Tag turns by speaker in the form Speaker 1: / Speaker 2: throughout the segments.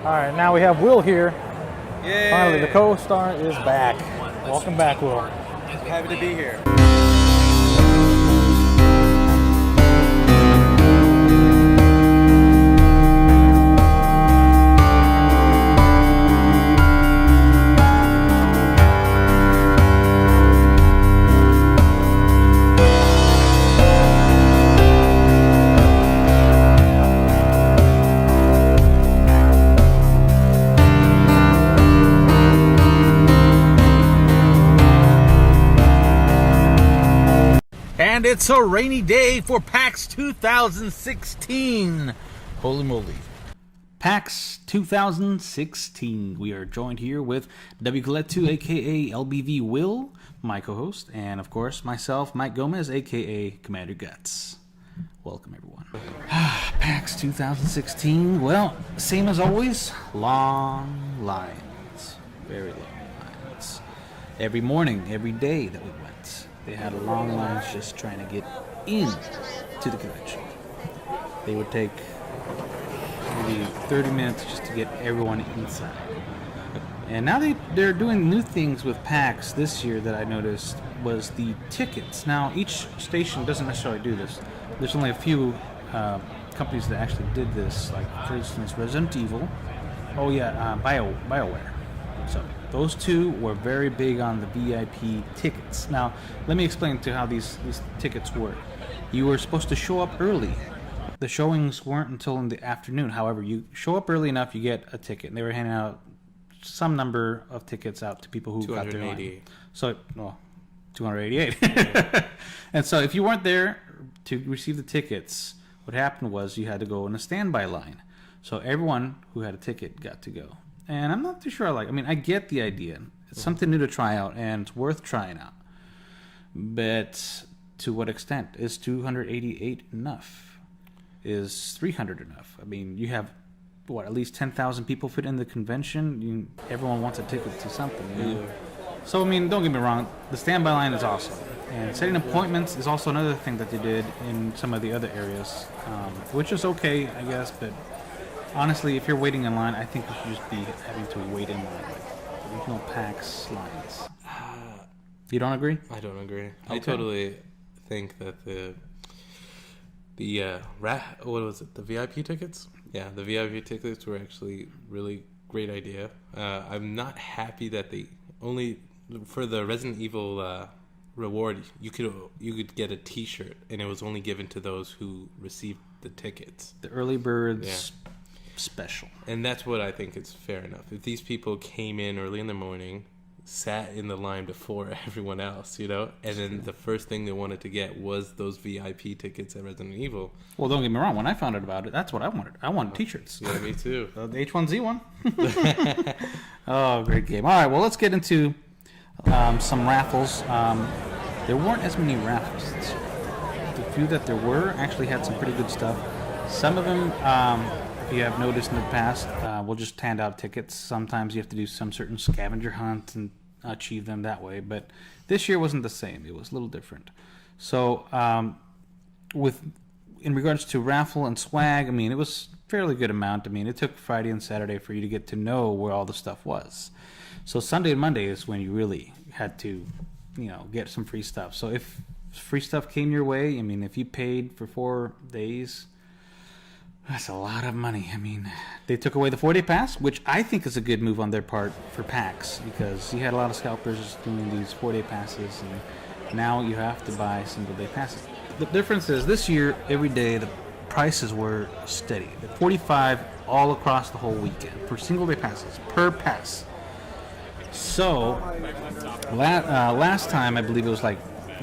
Speaker 1: All right, now we have Will here.
Speaker 2: Yay.
Speaker 1: Finally, the co-star is back. Welcome back, Will.
Speaker 2: Happy to be here.
Speaker 1: And it's a rainy day for PAX 2016. Holy moly. PAX 2016. We are joined here with W. Coletto, a.k.a. LBV Will, my co-host, and of course myself, Mike Gomez, a.k.a. Commander Guts. Welcome, everyone. PAX 2016. Well, same as always, long lines. Very long lines. Every morning, every day that we went, they had long lines just trying to get in to the convention. They would take maybe 30 minutes just to get everyone inside. And now they're doing new things with PAX this year that I noticed was the tickets. Now, each station doesn't necessarily do this. There's only a few companies that actually did this, like, for instance, Resident Evil. Oh, yeah, BioWare. So those two were very big on the VIP tickets. Now, let me explain to how these tickets work. You were supposed to show up early. The showings weren't until in the afternoon. However, you show up early enough, you get a ticket. And they were handing out some number of tickets out to people who got their line. So, well, 288. And so if you weren't there to receive the tickets, what happened was you had to go in a standby line. So everyone who had a ticket got to go. And I'm not too sure I get the idea. It's something new to try out, and it's worth trying out. But to what extent? Is 288 enough? Is 300 enough? I mean, you have, at least 10,000 people fit in the convention? Everyone wants a ticket to something, you know? Yeah. So, I mean, don't get me wrong. The standby line is awesome. And setting appointments is also another thing that they did in some of the other areas, which is okay, I guess, but honestly, if you're waiting in line, I think you should just be having to wait in line. Like, there's no PAX lines. You don't agree?
Speaker 2: I don't agree.
Speaker 1: Okay.
Speaker 2: I totally think that the VIP tickets? Yeah, the VIP tickets were actually really great idea. I'm not happy that they only for the Resident Evil reward you could get a T-shirt, and it was only given to those who received the tickets.
Speaker 1: The early birds. Yeah. Special.
Speaker 2: And that's what I think is fair enough. If these people came in early in the morning, sat in the line before everyone else, and then the first thing they wanted to get was those VIP tickets at Resident Evil.
Speaker 1: Well, don't get me wrong. When I found out about it, that's what I wanted. I wanted T-shirts.
Speaker 2: Yeah, me too.
Speaker 1: The H1Z1. Oh, great game. All right, well, let's get into some raffles. There weren't as many raffles this year. The few that there were actually had some pretty good stuff. Some of them... if you have noticed in the past, we'll just hand out tickets. Sometimes you have to do some certain scavenger hunt and achieve them that way. But this year wasn't the same. It was a little different. So in regards to raffle and swag, it was a fairly good amount. It took Friday and Saturday for you to get to know where all the stuff was. So Sunday and Monday is when you really had to, get some free stuff. So if free stuff came your way, if you paid for 4 days... That's a lot of money. They took away the 4-day pass, which I think is a good move on their part for PAX, because you had a lot of scalpers doing these 4-day passes, and now you have to buy single-day passes. The difference is this year, every day, the prices were steady. The $45 all across the whole weekend for single-day passes, per pass. So, last time, I believe it was like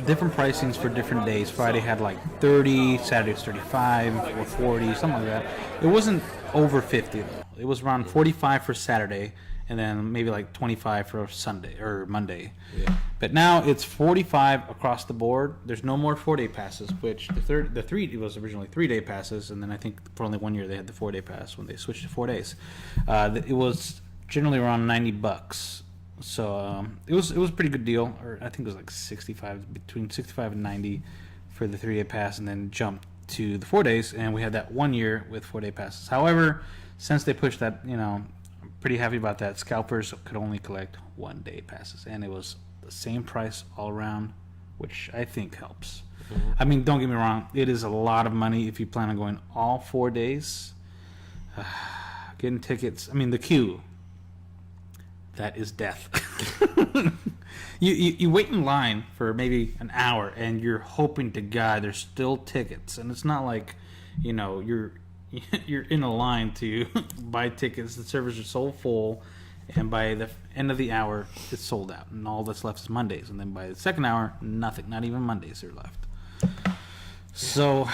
Speaker 1: different pricings for different days. Friday had like 30, Saturday was 35 or 40, something like that. It wasn't over 50 though. It was around 45 for Saturday, and then maybe like 25 for Sunday or Monday. Yeah. But now it's 45 across the board. There's no more 4-day passes, which it was originally 3-day passes, and then I think for only 1 year they had the 4-day pass when they switched to 4 days. It was generally around $90. So it was a pretty good deal, or I think it was like between 65 and 90 for the 3-day pass, and then jumped to the 4 days, and we had that 1 year with 4-day passes. However, since they pushed that, I'm pretty happy about that. Scalpers could only collect 1 day passes, and it was the same price all around, which I think helps. Mm-hmm. I mean, don't get me wrong, it is a lot of money if you plan on going all 4 days. Getting tickets, I mean, the queue, that is death. You wait in line for maybe an hour, and you're hoping to God there's still tickets, and it's not like, you're in a line to buy tickets. The servers are so full, and by the end of the hour, it's sold out, and all that's left is Mondays. And then by the second hour, nothing, not even Mondays are left. So,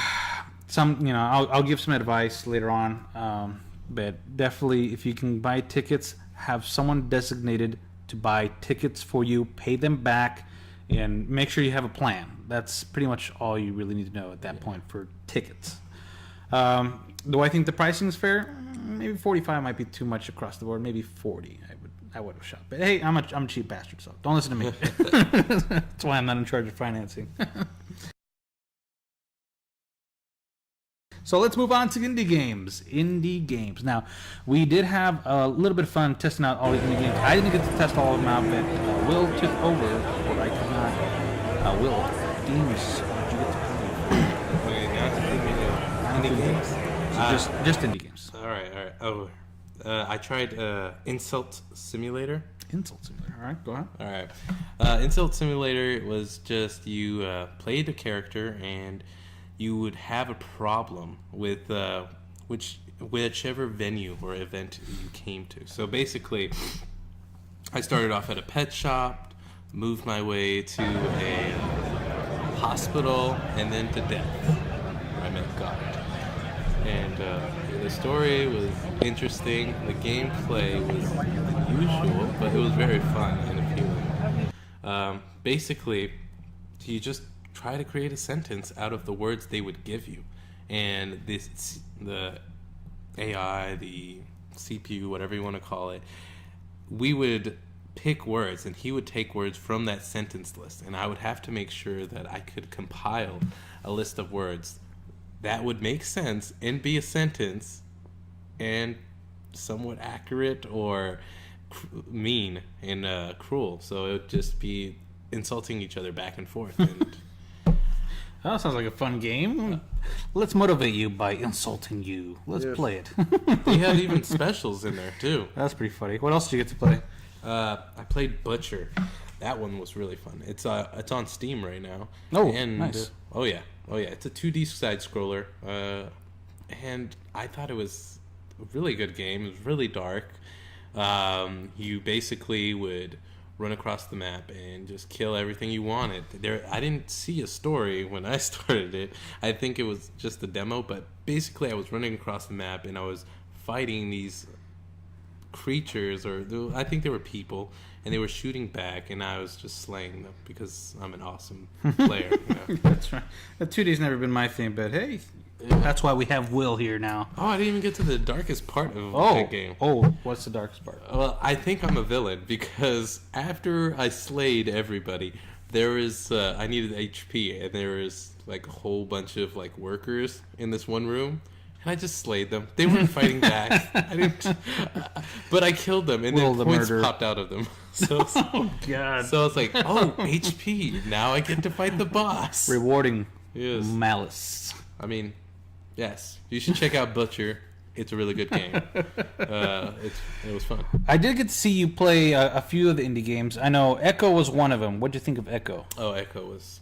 Speaker 1: I'll give some advice later on, but definitely, if you can buy tickets, have someone designated to buy tickets for you, pay them back, and make sure you have a plan. That's pretty much all you really need to know at that point for tickets. Do I think the pricing is fair? Maybe 45 might be too much across the board. Maybe 40. I would have shot. But hey, I'm a cheap bastard, so don't listen to me. That's why I'm not in charge of financing. So let's move on to indie games. Now, we did have a little bit of fun testing out all the indie games. I didn't get to test all of them out, but Will took over, or I could not. Will, games did you get to play?
Speaker 2: Okay, now to indie games.
Speaker 1: So just indie games.
Speaker 2: All right. Oh, I tried Insult Simulator.
Speaker 1: Insult Simulator. All right, go on.
Speaker 2: All right. Insult Simulator was just you played a character and you would have a problem with whichever venue or event you came to. So basically, I started off at a pet shop, moved my way to a hospital, and then to death, where I met God. And the story was interesting. The gameplay was unusual, but it was very fun and appealing. Basically, you just try to create a sentence out of the words they would give you, and the AI, the CPU, whatever you want to call it, we would pick words, and he would take words from that sentence list, and I would have to make sure that I could compile a list of words that would make sense and be a sentence and somewhat accurate or mean and cruel. So it would just be insulting each other back and forth. And
Speaker 1: that sounds like a fun game. Let's motivate you by insulting you. Let's play it.
Speaker 2: They had even specials in there too.
Speaker 1: That's pretty funny. What else did you get to play?
Speaker 2: I played Butcher. That one was really fun. It's on Steam right now.
Speaker 1: Oh,
Speaker 2: and,
Speaker 1: nice.
Speaker 2: Oh yeah. It's a 2D side scroller, and I thought it was a really good game. It was really dark. You basically would run across the map and just kill everything you wanted. I didn't see a story when I started it. I think it was just a demo, but basically I was running across the map and I was fighting these creatures, I think they were people, and they were shooting back, and I was just slaying them because I'm an awesome player.
Speaker 1: That's right. 2D's never been my thing, but hey, that's why we have Will here now.
Speaker 2: Oh, I didn't even get to the darkest part of that game.
Speaker 1: Oh, what's the darkest part?
Speaker 2: Well, I think I'm a villain because after I slayed everybody, there was I needed HP, and there was like a whole bunch of like workers in this one room. And I just slayed them. They weren't fighting back. I didn't, but I killed them, and then points popped out of them. So,
Speaker 1: oh God!
Speaker 2: So it's like, oh, HP. Now I get to fight the boss.
Speaker 1: Rewarding.
Speaker 2: Yes.
Speaker 1: Malice.
Speaker 2: I mean, yes. You should check out Butcher. It's a really good game. It was fun.
Speaker 1: I did get to see you play a few of the indie games. I know Echo was one of them. What did you think of Echo?
Speaker 2: Oh, Echo was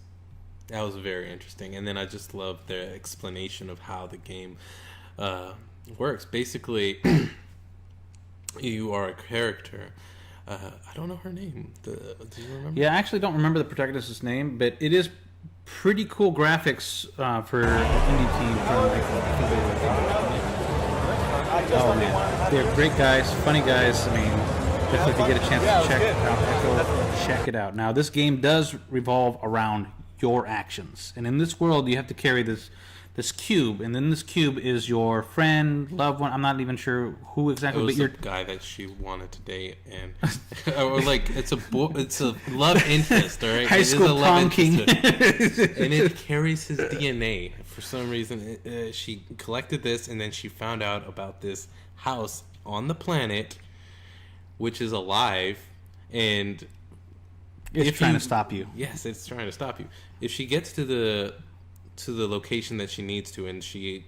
Speaker 2: very interesting, and then I just loved the explanation of how the game works. Basically, you are a character. I don't know her name. Do you remember?
Speaker 1: Yeah, I actually don't remember the protagonist's name, but it is pretty cool graphics for an indie team. Oh man, they're great guys, funny guys. I mean, definitely if you get a chance to check out Echo, check it out. Now, this game does revolve around your actions, and in this world, you have to carry this cube, and then this cube is your friend, loved one. I'm not even sure who exactly.
Speaker 2: It was
Speaker 1: but
Speaker 2: the guy that she wanted to date, and or like it's a love interest, all right?
Speaker 1: High school prom king,
Speaker 2: and it carries his DNA for some reason, she collected this, and then she found out about this house on the planet, which is alive, and
Speaker 1: it's trying to stop you.
Speaker 2: Yes, it's trying to stop you. If she gets to the location that she needs to, and she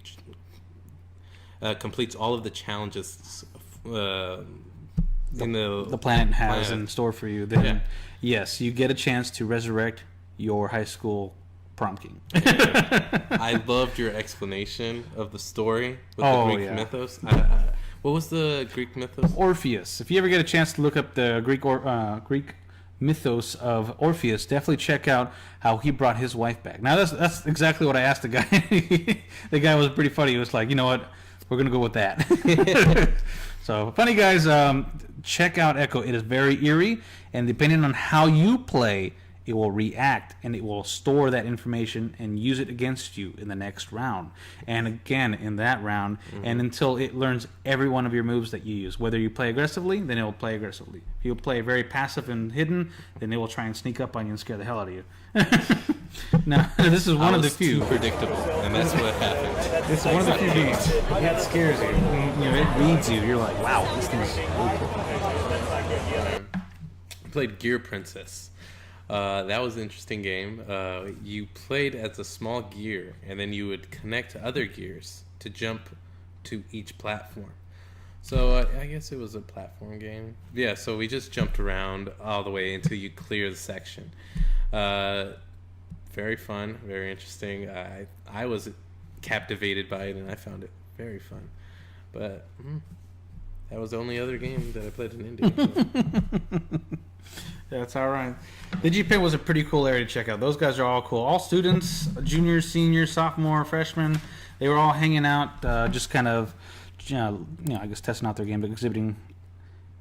Speaker 2: completes all of the challenges in the
Speaker 1: planet has in store for you, then yes, you get a chance to resurrect your high school prom king.
Speaker 2: I loved your explanation of the story with the Greek mythos. What was the Greek mythos?
Speaker 1: Orpheus. If you ever get a chance to look up the Greek mythos of Orpheus, definitely check out how he brought his wife back. Now that's exactly what I asked the guy. The guy was pretty funny. He was like, you know what, we're gonna go with that. So funny guys, check out Echo. It is very eerie, and depending on how you play, it will react, and it will store that information and use it against you in the next round, and again in that round, and until it learns every one of your moves that you use. Whether you play aggressively, then it will play aggressively. If you play very passive and hidden, then it will try and sneak up on you and scare the hell out of you. Now, this is one of the few.
Speaker 2: Too predictable, and that's what happened.
Speaker 1: This is one of the few games that scares you. You know, it reads you. You're like, wow, this thing's really cool.
Speaker 2: I played Gear Princess. That was an interesting game. You played as a small gear, and then you would connect to other gears to jump to each platform. So I guess it was a platform game. Yeah, so we just jumped around all the way until you clear the section. Very fun, very interesting. I was captivated by it, and I found it very fun. But that was the only other game that I played in India. So.
Speaker 1: That's all right. Digipen was a pretty cool area to check out. Those guys are all cool. All students, juniors, seniors, sophomore, freshmen. They were all hanging out, just kind of, I guess testing out their game, but exhibiting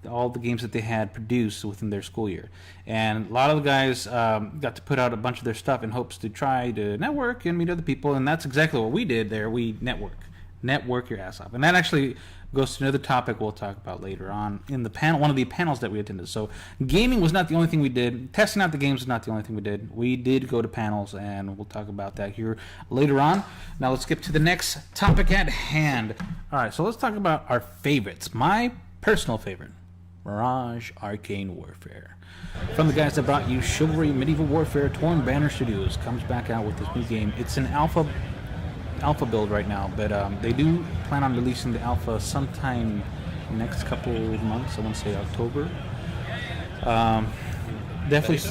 Speaker 1: all the games that they had produced within their school year. And a lot of the guys got to put out a bunch of their stuff in hopes to try to network and meet other people. And that's exactly what we did there. We network your ass off. And that actually goes to another topic we'll talk about later on in the panel, one of the panels that we attended. So gaming was not the only thing we did. Testing out the games was not the only thing we did. We did go to panels, and we'll talk about that here later on. Now let's skip to the next topic at hand. All right, so let's talk about our favorites. My personal favorite, Mirage Arcane Warfare. From the guys that brought you Chivalry Medieval Warfare, Torn Banner Studios comes back out with this new game. It's an alpha build right now, but they do plan on releasing the alpha sometime next couple of months. I want to say October. Definitely,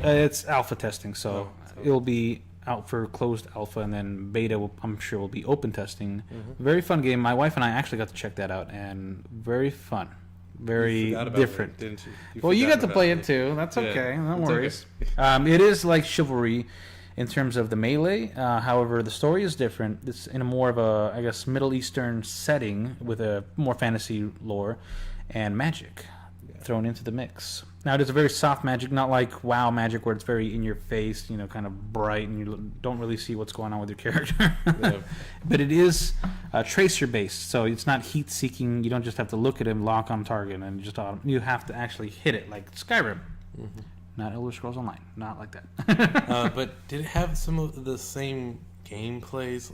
Speaker 1: it's alpha testing, so it'll be out for closed alpha, and then beta I'm sure will be open testing. Very fun game. My wife and I actually got to check that out, and very fun, very different.
Speaker 2: It, didn't you?
Speaker 1: Well, you got to play it too. That's okay. No worries. Okay. It is like Chivalry in terms of the melee. However, the story is different. It's in a more of a, I guess, Middle Eastern setting with a more fantasy lore and magic thrown into the mix. Now, it is a very soft magic, not like WoW magic where it's very in your face, kind of bright, and you don't really see what's going on with your character. But it is tracer based, so it's not heat seeking. You don't just have to look at him, lock on target, and you have to actually hit it like Skyrim. Not Elder Scrolls Online. Not like that.
Speaker 2: But did it have some of the same gameplays?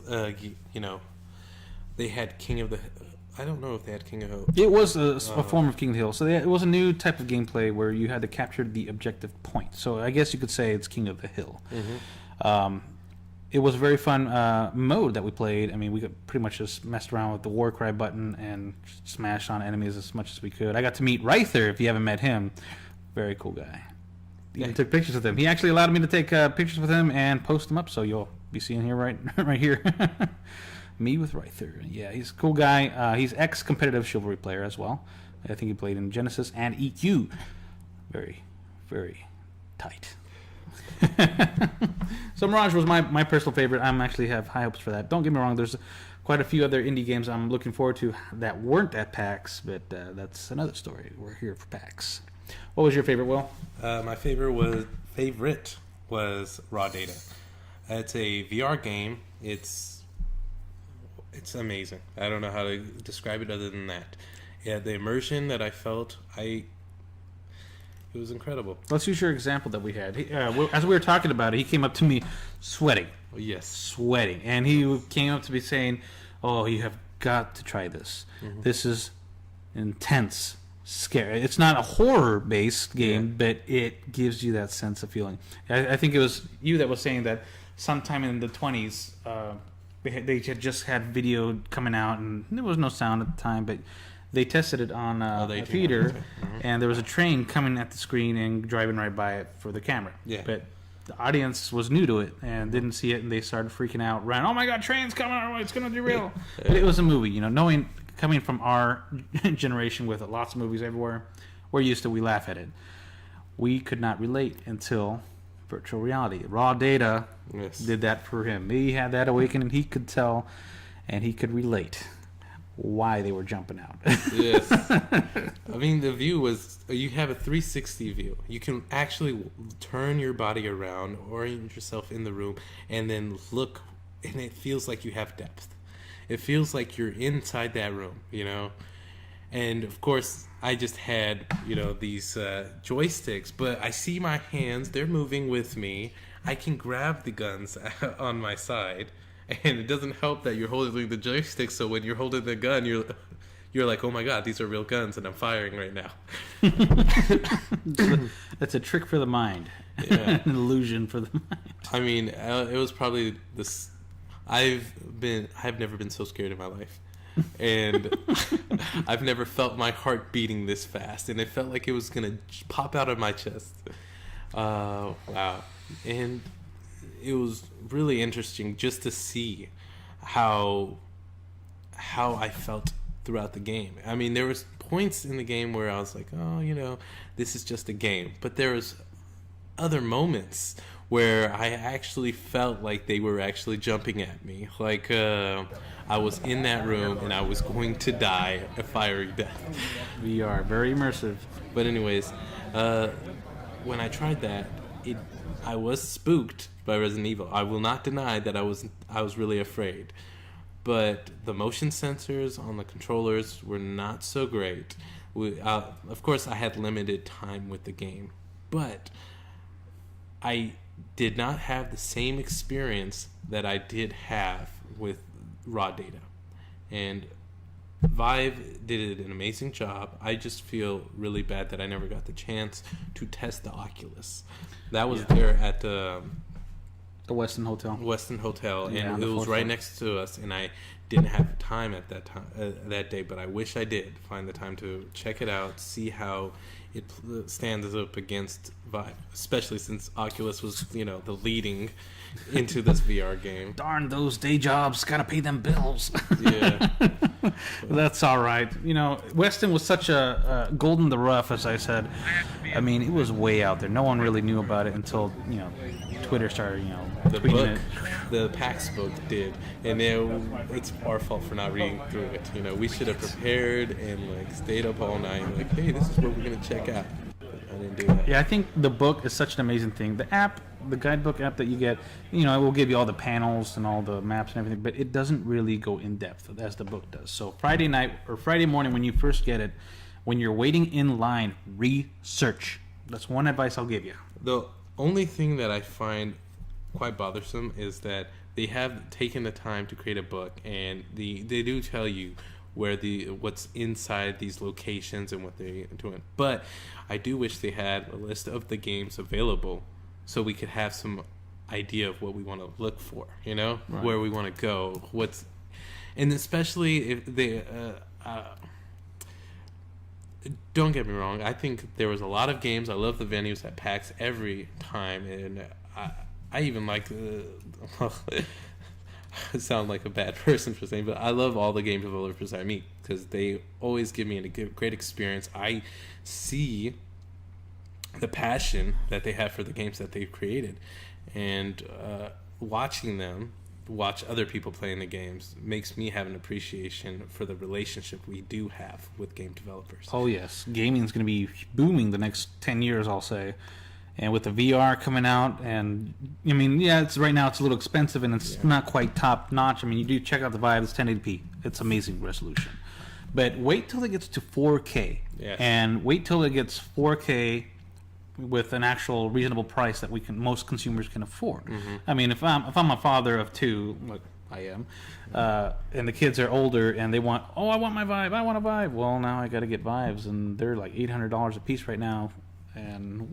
Speaker 2: They had King of the... I don't know if they had King of the Hill.
Speaker 1: It was a form of King of the Hill. So it was a new type of gameplay where you had to capture the objective point. So I guess you could say it's King of the Hill. It was a very fun mode that we played. I mean, we could pretty much just messed around with the war cry button and smash on enemies as much as we could. I got to meet Ryther, if you haven't met him. Very cool guy. Even took pictures with him. He actually allowed me to take pictures with him and post them up, so you'll be seeing here right here. Me with Ryther. Yeah, he's a cool guy. He's ex-competitive Chivalry player as well. I think he played in Genesis and EQ. Very, very tight. So Mirage was my personal favorite. I'm actually have high hopes for that. Don't get me wrong, there's quite a few other indie games I'm looking forward to that weren't at PAX, but that's another story. We're here for PAX. What was your favorite, Will?
Speaker 2: My favorite was Raw Data. It's a VR game. It's amazing. I don't know how to describe it other than that. Yeah, the immersion that I felt, it It was incredible.
Speaker 1: Let's use your example that we had. As we were talking about it, he came up to me sweating.
Speaker 2: Oh, yes.
Speaker 1: Sweating. And he came up to me saying, "Oh, you have got to try this. This is intense, scary. It's not a horror-based game, but it gives you that sense of feeling." I think it was you that was saying that sometime in the 20s, they had just had video coming out, and there was no sound at the time, but they tested it on a theater, and there was a train coming at the screen and driving right by it for the camera.
Speaker 2: Yeah.
Speaker 1: But the audience was new to it and didn't see it, and they started freaking out, ran, "Oh my God, train's coming! Oh, it's going to derail!" But it was a movie, coming from our generation with lots of movies everywhere, we're used to, we laugh at it. We could not relate until virtual reality. Raw Data did that for him. He had that awakening. He could tell, and he could relate why they were jumping out.
Speaker 2: Yes. I mean, the view was, you have a 360 view. You can actually turn your body around, orient yourself in the room, and then look, and it feels like you have depth. It feels like you're inside that room, And of course, I just had, these joysticks, but I see my hands, they're moving with me. I can grab the guns on my side. And it doesn't help that you're holding the joystick, so when you're holding the gun, you're like, "Oh my God, these are real guns, and I'm firing right now."
Speaker 1: That's a trick for the mind.
Speaker 2: Yeah.
Speaker 1: An illusion for the mind.
Speaker 2: I mean, it was probably this. I've never been so scared in my life, and I've never felt my heart beating this fast, and it felt like it was gonna pop out of my chest. Wow, and it was really interesting just to see how I felt throughout the game. I mean, there was points in the game where I was like, "Oh, this is just a game," but there was other moments where I actually felt like they were actually jumping at me. Like, I was in that room and I was going to die a fiery death.
Speaker 1: We are very immersive.
Speaker 2: But anyways, when I tried that, I was spooked by Resident Evil. I will not deny that I was really afraid. But the motion sensors on the controllers were not so great. Of course, I had limited time with the game, but I did not have the same experience that I did have with Raw Data. And Vive did an amazing job. I just feel really bad that I never got the chance to test the Oculus. That was there at the
Speaker 1: Westin Hotel.
Speaker 2: And it was right next to us, and I didn't have time at that day, but I wish I did find the time to check it out, see how it stands up against Vive, especially since Oculus was, the leading into this VR game.
Speaker 1: Darn those day jobs, gotta pay them bills.
Speaker 2: Yeah.
Speaker 1: That's all right. Westin was such a gold in the rough, as I said. I mean, it was way out there. No one really knew about it until, Twitter started,
Speaker 2: the
Speaker 1: tweeting
Speaker 2: book,
Speaker 1: it.
Speaker 2: the PAX book did, and it's our fault for not reading through it. We should have prepared and stayed up all night. Hey, this is what we're gonna check out. I didn't do that.
Speaker 1: Yeah, I think the book is such an amazing thing. The app, the guidebook app that you get, it will give you all the panels and all the maps and everything, but it doesn't really go in depth as the book does. So Friday night or Friday morning when you first get it, when you're waiting in line, research. That's one advice I'll give you.
Speaker 2: The only thing that I find quite bothersome is that they have taken the time to create a book, and they do tell you what's inside these locations and what they're doing. But I do wish they had a list of the games available so we could have some idea of what we want to look for, right. Where we want to go, and especially if they don't get me wrong, I think there was a lot of games. I love the venues at PAX every time, and I even like I sound like a bad person for saying, but I love all the game developers I meet because they always give me a great experience. I see the passion that they have for the games that they've created, and watching them watch other people playing the games makes me have an appreciation for the relationship we do have with game developers.
Speaker 1: Oh yes, gaming is going to be booming the next 10 years, I'll say. And with the VR coming out, and I mean, it's right now it's a little expensive and it's not quite top notch. I mean, you do check out the Vive, it's 1080p. It's amazing resolution. But wait till it gets to 4K.
Speaker 2: Yes.
Speaker 1: And wait till it gets 4K with an actual reasonable price that most consumers can afford. I mean, if I'm a father of two, like I am, and the kids are older and they want, I want my Vive, I want a Vive. Well, now I got to get Vives, and they're like $800 a piece right now, and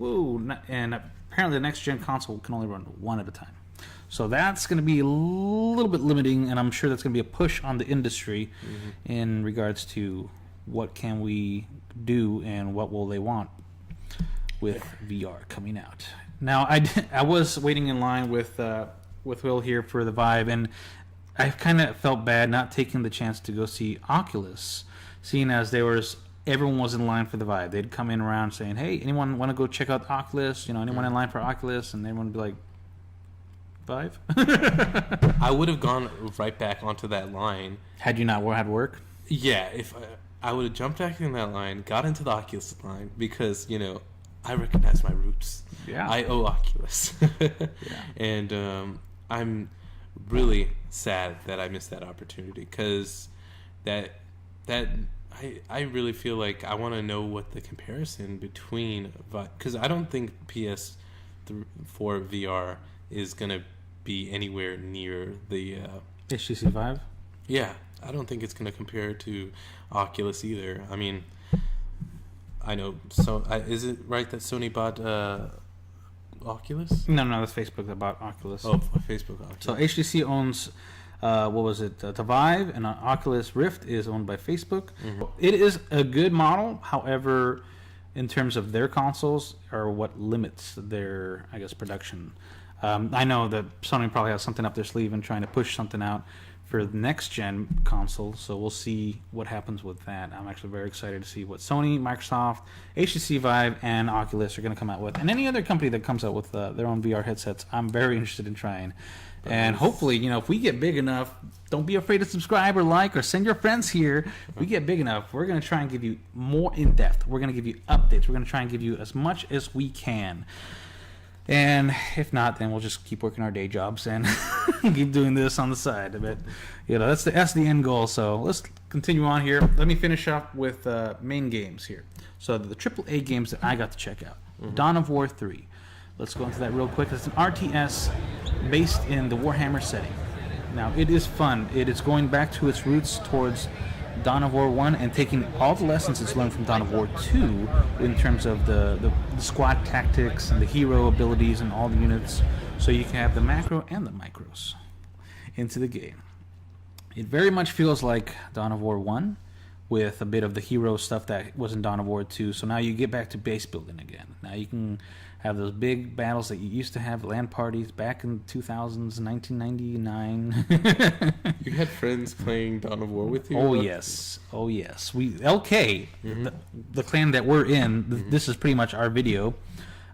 Speaker 1: and apparently the next gen console can only run one at a time. So that's going to be a little bit limiting, and I'm sure that's going to be a push on the industry in regards to what can we do and what will they want with VR coming out. Now, I was waiting in line with Will here for the Vive, and I kind of felt bad not taking the chance to go see Oculus, seeing as everyone was in line for the Vive. They'd come in around saying, "Hey, anyone want to go check out Oculus? Anyone in line for Oculus?" And everyone would be like, "Vive?"
Speaker 2: I would have gone right back onto that line
Speaker 1: had you not had work.
Speaker 2: Yeah, if I would have jumped back in that line, got into the Oculus line, because I recognize my roots.
Speaker 1: Yeah,
Speaker 2: I owe Oculus. And I'm really sad that I missed that opportunity, because I really feel like I want to know what the comparison between, because I don't think PS4 VR is going to be anywhere near the
Speaker 1: HTC Vive.
Speaker 2: Yeah, I don't think it's going to compare to Oculus either. I mean, I know. So, is it right that Sony bought Oculus?
Speaker 1: No, that's Facebook that bought Oculus.
Speaker 2: Oh, Facebook. Oculus.
Speaker 1: So HTC owns, the Vive, and Oculus Rift is owned by Facebook. It is a good model. However, in terms of their consoles, are what limits their, production. I know that Sony probably has something up their sleeve and trying to push something out for the next gen console, so we'll see what happens with that. I'm actually very excited to see what Sony, Microsoft, HTC Vive, and Oculus are going to come out with, and any other company that comes out with their own VR headsets. I'm very interested in trying, and hopefully, if we get big enough, don't be afraid to subscribe or like or send your friends here. If we get big enough, we're going to try and give you more in depth. We're going to give you updates. We're going to try and give you as much as we can. And if not, then we'll just keep working our day jobs and keep doing this on the side. But that's the end goal. So let's continue on here. Let me finish up with main games here. So the AAA games that I got to check out. Dawn of War 3. Let's go into that real quick. It's an RTS based in the Warhammer setting. Now, it is fun. It is going back to its roots towards Dawn of War 1 and taking all the lessons it's learned from Dawn of War 2 in terms of the squad tactics and the hero abilities and all the units, so you can have the macro and the micros into the game. It very much feels like Dawn of War 1 with a bit of the hero stuff that was in Dawn of War 2, so now you get back to base building again. Now you can have those big battles that you used to have, LAN parties back in 2000s, 1999.
Speaker 2: You had friends playing Dawn of War with you?
Speaker 1: Oh yes. We LK, the clan that we're in. This is pretty much our video.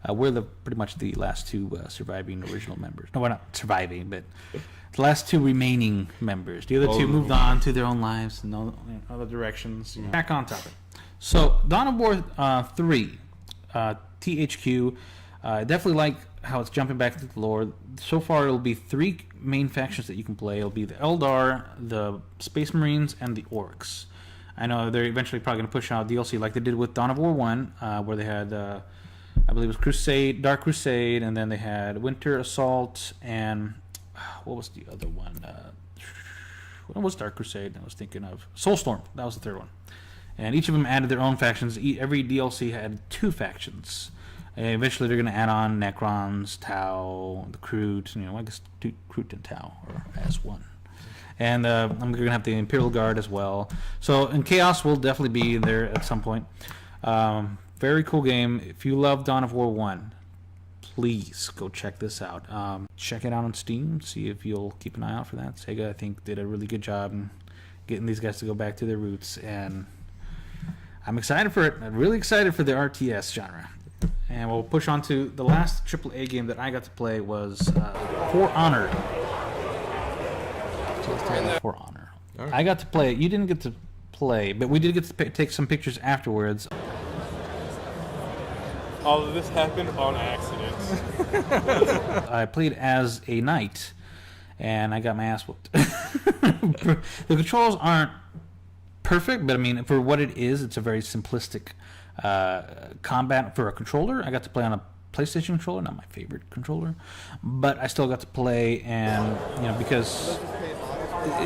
Speaker 1: We're pretty much the last two surviving original members. No, we're not surviving, but the last two remaining members. The other two moved on to their own lives and other directions. Back on topic. So Dawn of War 3, THQ. Definitely like how it's jumping back into the lore. So far, it'll be 3 main factions that you can play. It'll be the Eldar, the Space Marines, and the Orcs. I know they're eventually probably going to push out DLC like they did with Dawn of War 1, where they had, I believe it was Dark Crusade, and then they had Winter Assault, and what was the other one? What was Dark Crusade I was thinking of? Soulstorm, that was the third one. And each of them added their own factions. Every DLC had 2 factions. Eventually, they're going to add on Necrons, Tau, the Kroot. I guess Kroot and Tau are as one. And I'm going to have the Imperial Guard as well. So, and Chaos will definitely be there at some point. Very cool game. If you love Dawn of War 1, please go check this out. Check it out on Steam. See if you'll keep an eye out for that. Sega, I think, did a really good job in getting these guys to go back to their roots. And I'm excited for it. I'm really excited for the RTS genre. And we'll push on to the last AAA game that I got to play was For Honor. For Honor.
Speaker 2: Right.
Speaker 1: I got to play it. You didn't get to play, but we did get to take some pictures afterwards.
Speaker 3: All of this happened on accident.
Speaker 1: I played as a knight, and I got my ass whooped. The controls aren't perfect, but I mean, for what it is, it's a very simplistic combat for a controller. I got to play on a PlayStation controller, not my favorite controller, but I still got to play, and because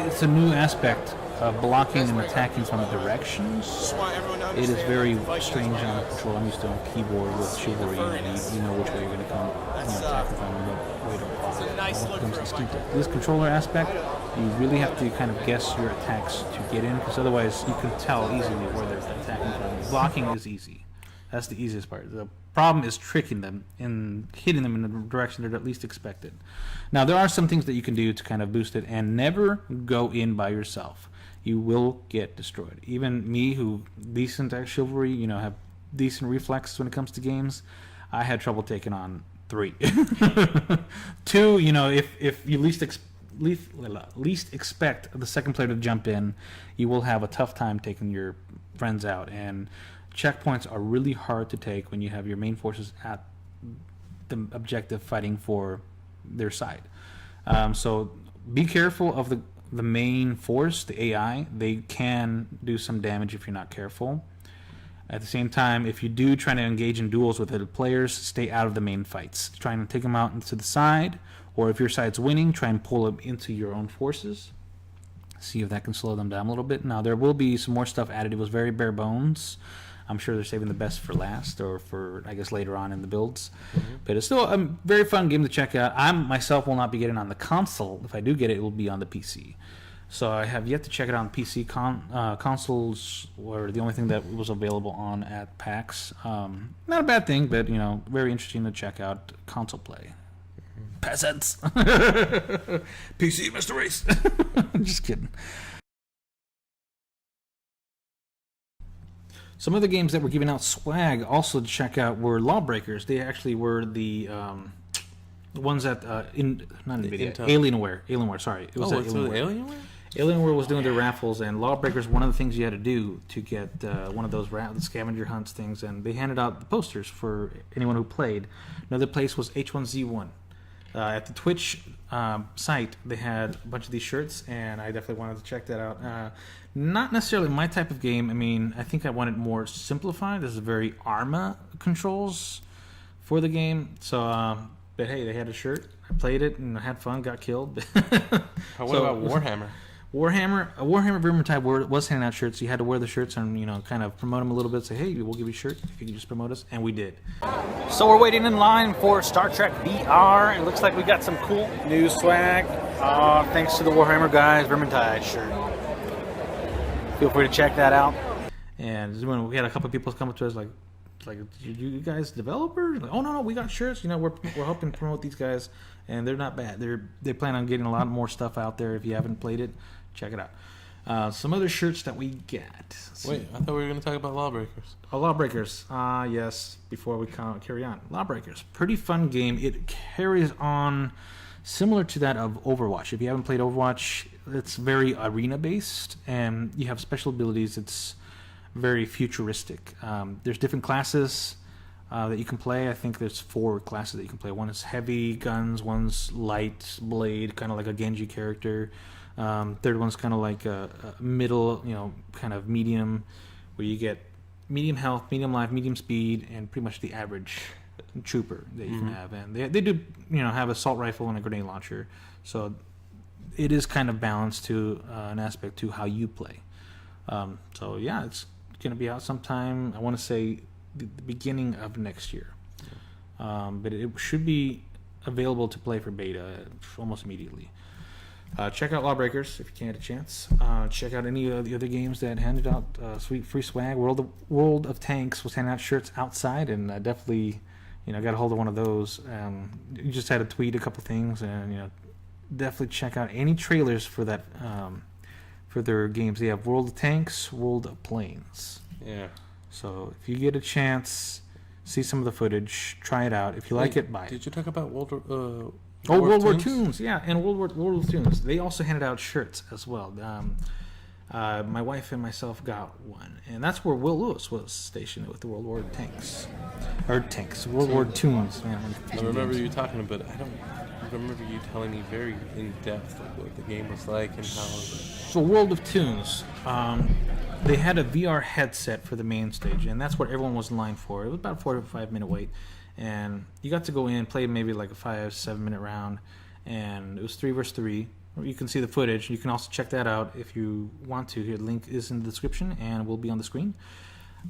Speaker 1: it's a new aspect of blocking and attacking from directions. It is very strange on a controller. I'm used to a keyboard with chivalry, and you know which way you're going to come, attack from, and what way to block. It becomes instinctive. This controller aspect, you really have to kind of guess your attacks to get in, because otherwise you can tell easily where they're attacking from. Blocking is easy. That's the easiest part. The problem is tricking them and hitting them in the direction they're at least expected. Now, there are some things that you can do to kind of boost it, and never go in by yourself. You will get destroyed. Even me, who decent at chivalry, have decent reflexes when it comes to games, I had trouble taking on 3. 2, if you least expect the second player to jump in, you will have a tough time taking your friends out. And checkpoints are really hard to take when you have your main forces at the objective fighting for their side. So be careful of the main force, the AI. They can do some damage if you're not careful. At the same time, if you do try to engage in duels with other players, stay out of the main fights. Try and take them out into the side, or if your side's winning, try and pull them into your own forces. See if that can slow them down a little bit. Now, there will be some more stuff added. It was very bare bones. I'm sure they're saving the best for last, or for, I guess, later on in the builds. Mm-hmm. But it's still a very fun game to check out. I myself will not be getting on the console. If I do get it, it will be on the PC. So I have yet to check it out on PC. Consoles were the only thing that was available on at PAX. Not a bad thing, but, very interesting to check out console play. Mm-hmm. Peasants! PC, Mr. Race! Just kidding. Some other games that were giving out swag also to check out were Lawbreakers. They actually were the ones that Alienware. Sorry, it was
Speaker 2: Alienware.
Speaker 1: Alienware was doing their raffles, and Lawbreakers. One of the things you had to do to get one of those the scavenger hunts things, and they handed out the posters for anyone who played. Another place was H1Z1. At the Twitch site, they had a bunch of these shirts, and I definitely wanted to check that out. Not necessarily my type of game. I mean, I think I wanted more simplified. This is very ARMA controls for the game. So, but hey, they had a shirt. I played it, and I had fun, got killed.
Speaker 2: What about Warhammer?
Speaker 1: Warhammer Vermintide was handing out shirts. You had to wear the shirts and kind of promote them a little bit. Say, hey, we'll give you a shirt if you can just promote us, and we did. So we're waiting in line for Star Trek VR. It looks like we got some cool new swag. Thanks to the Warhammer guys, Vermintide shirt. Feel free to check that out. And when we had a couple of people come up to us like you guys developers? Like, oh no, we got shirts. We're helping promote these guys, and they're not bad. They plan on getting a lot more stuff out there. If you haven't played it, check it out. Some other shirts that we get.
Speaker 2: Wait, I thought we were going to talk about Lawbreakers.
Speaker 1: Oh, Lawbreakers. Yes. Before we carry on, Lawbreakers, pretty fun game. It carries on similar to that of Overwatch. If you haven't played Overwatch, it's very arena based, and you have special abilities. It's very futuristic. There's different classes that you can play. I think there's 4 classes that you can play. One is heavy guns, one's light blade, kind of like a Genji character. Third one's kind of like a middle, kind of medium, where you get medium health, medium life, medium speed, and pretty much the average trooper that you can have. And they do, have an assault rifle and a grenade launcher. So it is kind of balanced to an aspect to how you play. So yeah, it's going to be out sometime, I want to say the beginning of next year. But it should be available to play for beta almost immediately. Check out Lawbreakers if you can get a chance. Check out any of the other games that handed out sweet free swag. World of Tanks was handing out shirts outside, and definitely got a hold of one of those. You just had to tweet a couple things, and definitely check out any trailers for that for their games. They have World of Tanks, World of Planes.
Speaker 2: Yeah.
Speaker 1: So if you get a chance, see some of the footage, try it out. If you like it, buy it.
Speaker 2: Did you talk about World
Speaker 1: War Toons? Yeah, and World War Toons. They also handed out shirts as well. My wife and myself got one, and that's where Will Lewis was stationed with the World War Tanks. World War Toons. Man,
Speaker 2: I remember you talking about it. I don't remember you telling me very in depth what the game was like and how.
Speaker 1: So World of Toons. they had a VR headset for the main stage, and that's what everyone was in line for. It was about a 4 to 5 minute wait, and you got to go in, play maybe like a 5-7 minute round, and it was 3 versus 3. You can see the footage. You can also check that out if you want to. Here, the link is in the description and will be on the screen.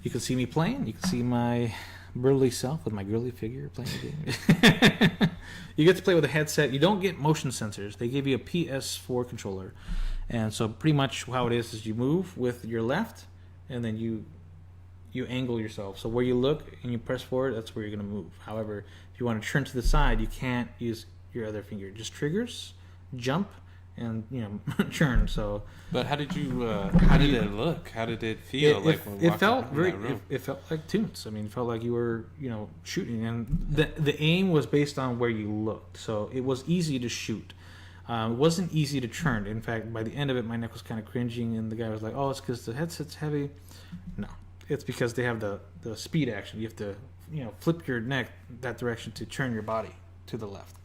Speaker 1: You can see me playing. You can see my burly self with my girly figure playing the game. You get to play with a headset. You don't get motion sensors. They give you a PS4 controller. And so pretty much how it is you move with your left, and then you angle yourself. So where you look and you press forward, that's where you're going to move. However, if you want to turn to the side, you can't use your other finger. Just triggers, jump, and churn. So,
Speaker 2: but how did you? How did it look? How did it feel?
Speaker 1: It felt very. It felt like Toons. I mean, it felt like you were shooting, and the aim was based on where you looked. So it was easy to shoot. It wasn't easy to turn. In fact, by the end of it, my neck was kind of cringing, and the guy was like, "Oh, it's because the headset's heavy." No, it's because they have the speed action. You have to flip your neck that direction to turn your body to the left,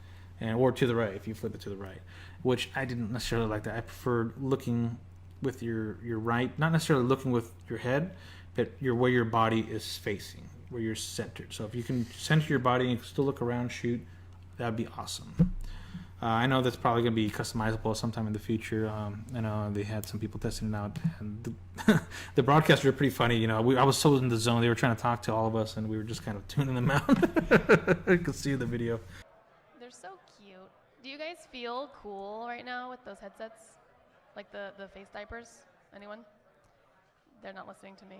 Speaker 1: or to the right if you flip it to the right. Which I didn't necessarily like that. I preferred looking with your right, not necessarily looking with your head, but where your body is facing, where you're centered. So if you can center your body and still look around, shoot, that'd be awesome. I know that's probably going to be customizable sometime in the future. I know they had some people testing it out, and the broadcasters were pretty funny. I was so in the zone. They were trying to talk to all of us, and we were just kind of tuning them out. I could see the video.
Speaker 4: They're so cute. Do you guys feel cool right now with those headsets? Like the face diapers? Anyone? They're not listening to me.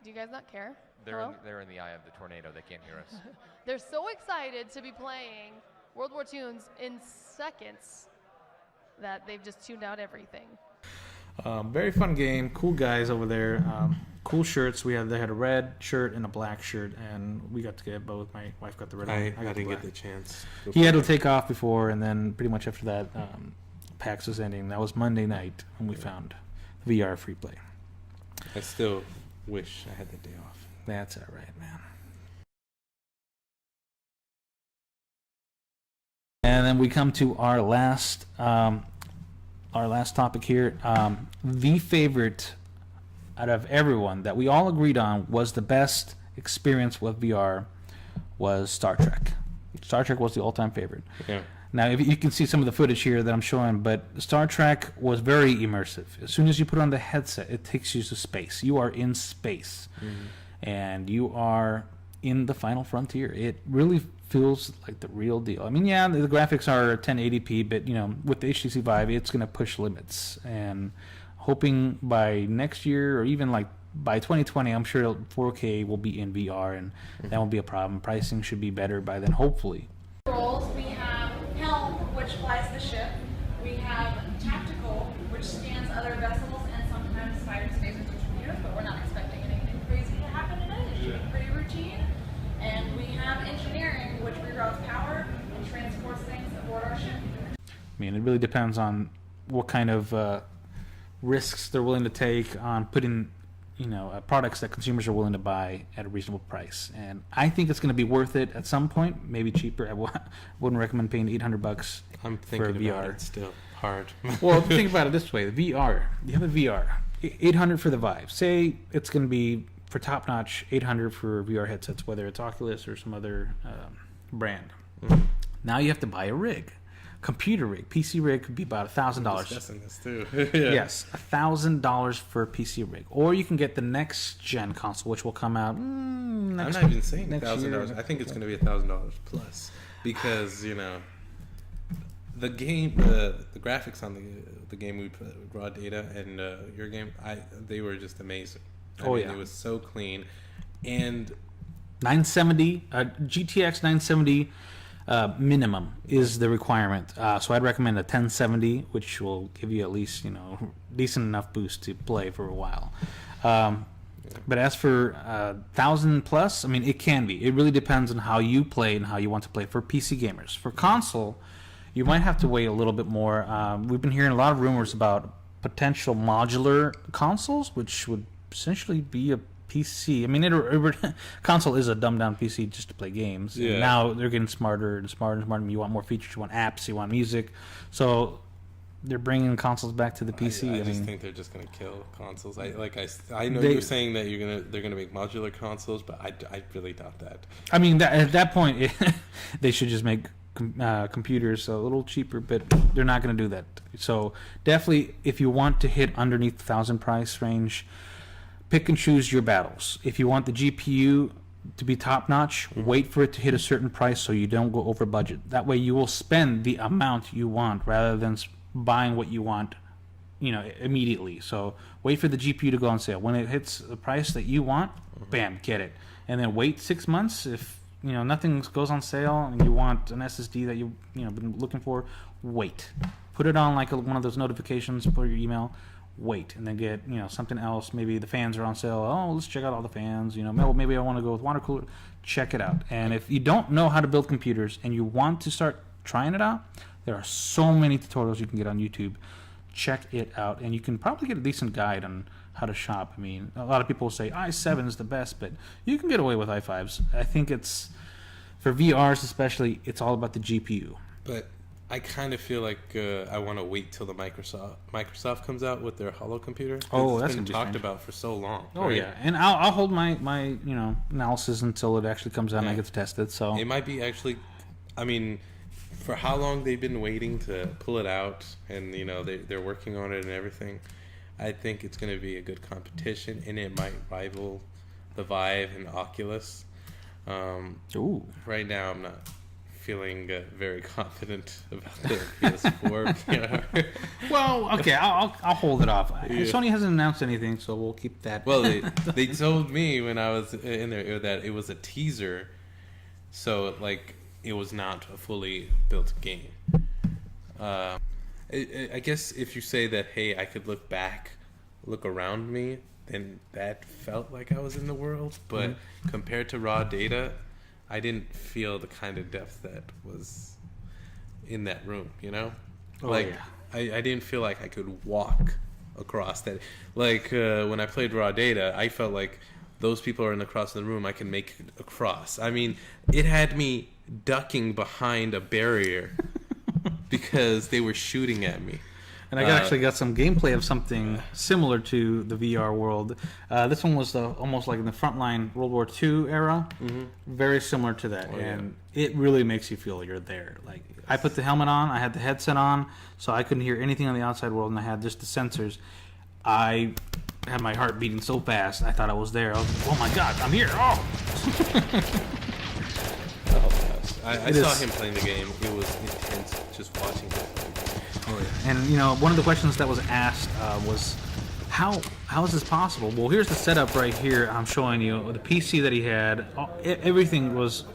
Speaker 4: Do you guys not care?
Speaker 5: They're in the eye of the tornado. They can't hear us.
Speaker 4: They're so excited to be playing World War Toons in seconds that they've just tuned out everything.
Speaker 1: Very fun game. Cool guys over there. Cool shirts. They had a red shirt and a black shirt, and we got to get both. My wife got the red.
Speaker 2: I didn't get the chance.
Speaker 1: He had to take off before, and then pretty much after that, PAX was ending. That was Monday night when we found VR free play.
Speaker 2: I still wish I had the day off.
Speaker 1: That's all right, man. And then we come to our last topic here. The favorite out of everyone that we all agreed on was the best experience with VR was Star Trek. Star Trek was the all-time favorite.
Speaker 2: Yeah.
Speaker 1: Now, if you can see some of the footage here that I'm showing, but Star Trek was very immersive. As soon as you put on the headset, it takes you to space. You are in space, and you are in the final frontier. It really feels like the real deal. I mean, yeah, the graphics are 1080p, but with the HTC Vive, it's going to push limits. And hoping by next year, or even like by 2020, I'm sure 4K will be in VR, and that won't be a problem. Pricing should be better by then, hopefully.
Speaker 6: Roles, we have helm, which flies the ship. We have tactical, which scans other vessels and sometimes fires phasers and torpedoes, but we're not expecting anything crazy to happen today. It should be pretty routine. And we have engineering, which reroutes power and transports things aboard our ship.
Speaker 1: I mean, it really depends on what kind of risks they're willing to take on putting, products that consumers are willing to buy at a reasonable price. And I think it's going to be worth it at some point, maybe cheaper. I wouldn't recommend paying $800
Speaker 2: I'm
Speaker 1: for
Speaker 2: thinking
Speaker 1: VR.
Speaker 2: about it still. Hard.
Speaker 1: Well, think about it this way. The VR, you have a VR, $800 for the Vive. Say it's going to be, for top-notch, $800 for VR headsets, whether it's Oculus or some other brand. Now you have to buy a rig. Computer rig, PC rig could be about $1,000.
Speaker 2: Discussing this too.
Speaker 1: Yes, $1,000 for a PC rig, or you can get the next gen console, which will come out.
Speaker 2: I'm not even saying $1,000. I think it's going to be $1,000 plus, because the game, the graphics on the game we put raw data and your game, they were just amazing. I mean, it was so clean, and
Speaker 1: 970 GTX 970. Minimum is the requirement. So I'd recommend a 1070, which will give you at least, decent enough boost to play for a while. But as for 1,000 plus, I mean, it can be. It really depends on how you play and how you want to play for PC gamers. For console, you might have to wait a little bit more. We've been hearing a lot of rumors about potential modular consoles, which would essentially be a PC. I mean, console is a dumbed down PC just to play games.
Speaker 2: Yeah.
Speaker 1: And now they're getting smarter and smarter and smarter. You want more features, you want apps, you want music. So they're bringing consoles back to the PC.
Speaker 2: I just think they're just gonna kill consoles. I know you're saying that they're gonna make modular consoles, but I really doubt that.
Speaker 1: I mean, at that point, they should just make computers a little cheaper, but they're not going to do that. So definitely, if you want to hit underneath the $1,000 price range, pick and choose your battles. If you want the GPU to be top notch, wait for it to hit a certain price so you don't go over budget. That way, you will spend the amount you want rather than buying what you want, immediately. So wait for the GPU to go on sale. When it hits the price that you want, bam, get it. And then wait 6 months if nothing goes on sale and you want an SSD that you've been looking for, wait. Put it on like one of those notifications for your email, wait, and then get something else. Maybe the fans are on sale. Oh, let's check out all the fans. Maybe I want to go with water cooler. Check it out. And if you don't know how to build computers and you want to start trying it out, there are so many tutorials you can get on YouTube. Check it out, and you can probably get a decent guide on how to shop. I mean, a lot of people say i7 is the best, but you can get away with i5s. I think it's, for VRs especially, it's all about the GPU.
Speaker 2: But I kind of feel like I want to wait till the Microsoft comes out with their Holo computer.
Speaker 1: Oh,
Speaker 2: it's
Speaker 1: that's
Speaker 2: been
Speaker 1: gonna be
Speaker 2: talked
Speaker 1: strange.
Speaker 2: about for so long.
Speaker 1: Oh
Speaker 2: right?
Speaker 1: yeah, and I'll hold my analysis until it actually comes out and I get to test it. So
Speaker 2: it might be actually, I mean, for how long they've been waiting to pull it out, and they're working on it and everything. I think it's going to be a good competition, and it might rival the Vive and Oculus.
Speaker 1: Ooh.
Speaker 2: Right now, I'm not feeling very confident about the PS4 VR.
Speaker 1: Well, okay, I'll hold it off. Sony hasn't announced anything, so we'll keep that.
Speaker 2: Well, they told me when I was in there that it was a teaser, so it was not a fully built game. I guess if you say that, hey, I could look around me, then that felt like I was in the world. But compared to raw data, I didn't feel the kind of depth that was in that room, I didn't feel like I could walk across that. When I played raw data, I felt like those people are across the room, I can make it across. I mean, it had me ducking behind a barrier because they were shooting at me.
Speaker 1: And I actually got some gameplay of something similar to the VR world. This one was almost like in the frontline World War II era. Mm-hmm. Very similar to that. And it really makes you feel you're there. Like, I put the helmet on, I had the headset on, so I couldn't hear anything on the outside world, and I had just the sensors. I had my heart beating so fast, I thought I was there. I was like, oh my god, I'm here! Oh!
Speaker 2: I saw him playing the game. It was intense just watching him.
Speaker 1: Oh, yeah. And one of the questions that was asked was, how is this possible? Well, here's the setup right here. I'm showing you the PC that he had. Everything was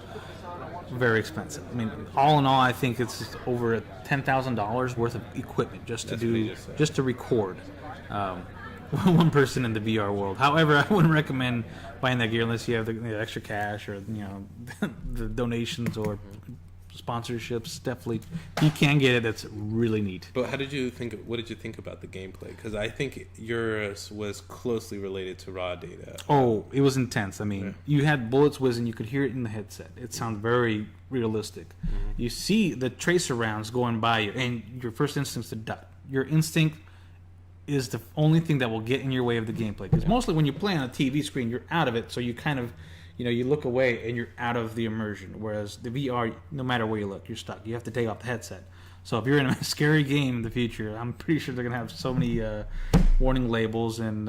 Speaker 1: very expensive. I mean, all in all, I think it's over $10,000 worth of equipment just to record. One person in the VR world. However, I wouldn't recommend buying that gear unless you have the extra cash or the donations or sponsorships. Definitely, you can get it. That's really neat.
Speaker 2: But what did you think about the gameplay? Because I think yours was closely related to raw data.
Speaker 1: Oh, it was intense. I mean, you had bullets whizzing. You could hear it in the headset. It sounded very realistic. Mm-hmm. You see the tracer rounds going by you, and your first instinct is to duck. Your instinct is the only thing that will get in your way of the gameplay. Because mostly when you play on a TV screen, you're out of it, so you kind of, you look away and you're out of the immersion. Whereas the VR, no matter where you look, you're stuck. You have to take off the headset. So if you're in a scary game in the future, I'm pretty sure they're going to have so many warning labels and...